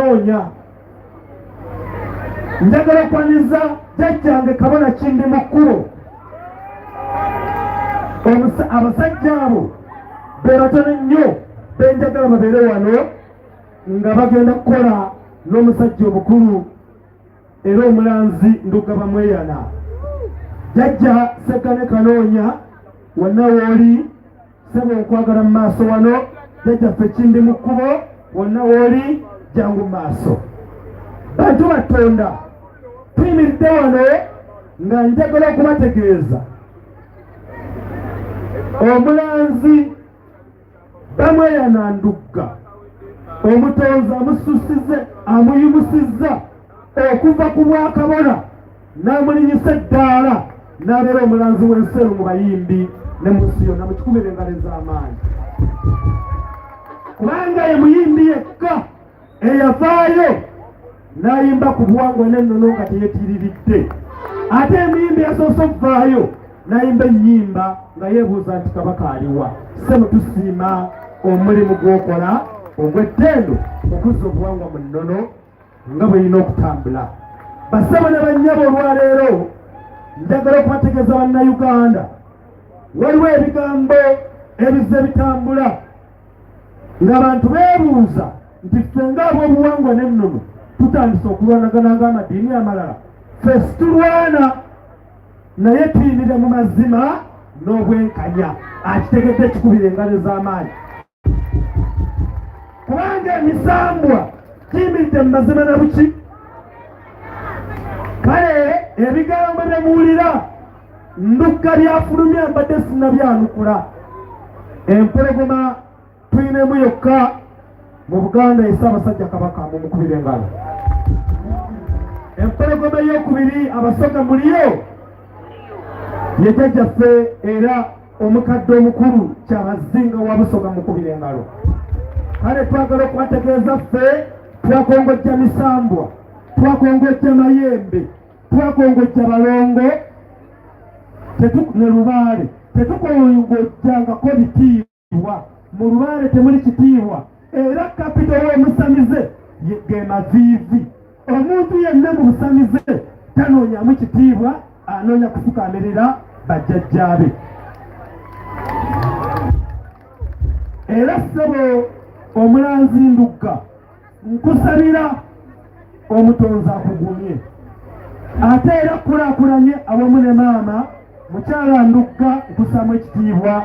Kanoonya njagala okwaniza jjajjange Kabona Kindi mu kkubo. Abasajja abo be batono nnyo benjagala babeere wano nga bagenda kukola n'omusajja omukulu era omulanzi Ndugaba Mweyana. Jjajja Sseggane Kanoonya wonna wooli sebo nkwagala mu maaso wano. Jjajjaffe Kindi mu kkubo wonna wooli jangu mu maaso. Bantu Batonda tuyimiridde wano nga njagala okubategeeza omulanzi Bamweyana Ndugga omutonzi amususize amuyimusizza okuva ku Bwakabona n'amulinyisa eddaala n'abeera omulanzi w'enseru mu bayimbi ne mu nsi yonna. Mukikubire engalo ez'amaanyi kubanga ye muyimbi yekka eyavaayo n'ayimba ku buwangwa n'ennono nga teyetiriridde. Ate emiyimbi yasoose okuvaayo n'ayimba ennyimba nga yeebuuza nti Kabaka aliwa. Ssebo tusiima omulimu gw'okola ogw'ettendo okuzza obuwangwa mu nnono nga bw'erina okutambula. Bassebo ne bannyabo olwaleero njagala okubategeeza Bannayuganda waliwo ebigambo ebizze bitambula ng'abantu beebuuza nti ffe ng'ab'obuwangwa n'ennono tutandise okulwanagana ng'amadiini amalala. Ffe situlwana naye tuyimire mu mazima n'obwenkanya. Akitegedde kikubira engalo ez'amaanyi kubanga emisambwa kiyimiridde mu mazima na buki. Kale ebigambo bye muwulira Ndugga byafulumya mbadde sinnabyanukula. Empologoma tuyinemu yokka mu Buganda ye Ssaabasajja Kabaka mumukubire engalo. Empologoma ey'okubiri abasoga muliyo ye jjajjaffe era omukadde omukulu Kyabazinga wa Busoga mukubire engalo. Kale twagala okubategeeza ffe twakongojja misambwa, twakongojja mayembe, twakongojja balongo ne Lubaale. Tetukongojjangako bitiibwa. Mu Lubaale temuli kitiibwa era kapito w'omusamize ge Maviivi. Omuntu yenna mu busamize tanoonyamu kitiibwa, anoonya kufukaamirira bajjajjaabe. Era ssebo omulanzi Ndugga nkusabira omutonzi akugumye ate era kulaakulanye awamu ne maama mukyala Ndugga nkusaamu ekitiibwa.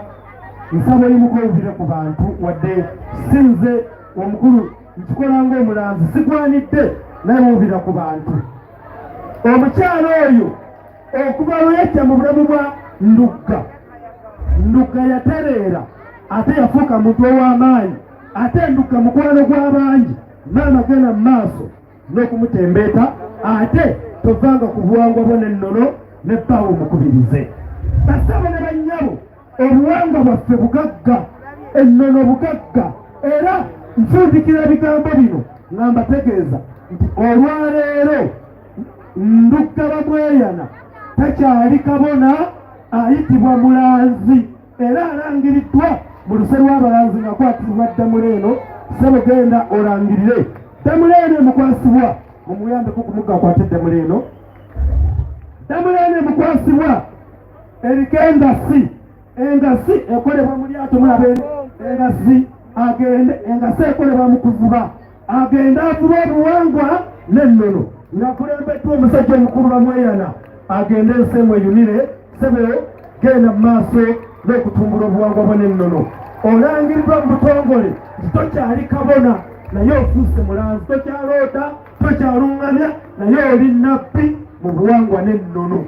Nsaba olimuko ovire ku bantu wadde sinze omukulu nkikola ng'omulanzi sigwanidde naye wovira ku bantu. Omukyala oyo okuva lweyajja mu bulamu bwa Ndugga yatereera ate yafuuka muntu ow'amaanyi. Ate Ndugga mukwano gw'abangi. Maama genda mu maaso n'okumutembeeta ate tovanga ku buwangwa bwo n'ennono ne bbaawo omukubirize. Bassebo ne bannyabo obuwangwa bwaffe bugagga, ennono bugagga era nfundikira ebigambo bino nga mbategeeza nti olwaleero Ndugaba Mweyana takyali Kabona, ayitibwa mulanzi era alangiriddwa mu luse lw'abalanzi nga akwatibwa Damuleeno. Ssebo genda olangirire Damuleeno emukwasibwa mumuyambeko kumugga akwate Damuleeno. Damuleeno emukwasibwa eriko engasi. Engasi ekolebwa mu lyato mulabe engasi agende engasi ekolebwa mu kuvuba agende avuba obuwangwa n'ennono ng'akulembeddwa omusajja omukulu Bamweyana agende ensi emweyunire. Ssebo genda mu maaso n'okutumbula obuwangwa bwo n'ennono. Olangiriddwa mu butongole nti tokyali Kabona naye ofuuse mulanzi. Tokyaloota, tokyaluŋŋamya naye oli nnabbi mu buwangwa n'ennono.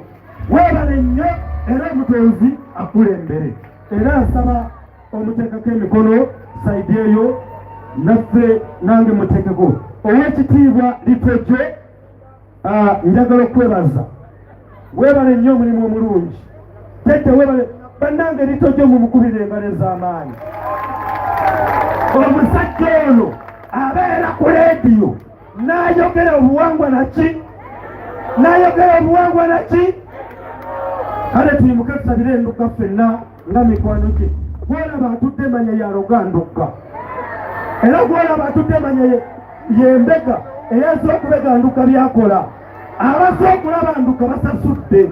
Weebale nnyo era omutonzi akulembere. Era asaba omuteekako emikono sayidi eyo naffe nange muteekeko. Ow'ekitiibwa Litojo njagala okwebaza. Weebale nnyo omulimu omulungi. Tete weebale bannange Litojo mumukubire engalo ez'amaanyi. Omusajja ono abeera ku leediyo n'ayogera obuwangwa naki? N'ayogera obuwangwa naki? Kale tuyimuke tusabire Ndugga ffenna nga mikwano gye. Gwolaba atudde manya yaloga Ndugga. Era gwolaba atudde manya ye yembega eyaza okubeganduka byakola abaza okulabanduka basasudde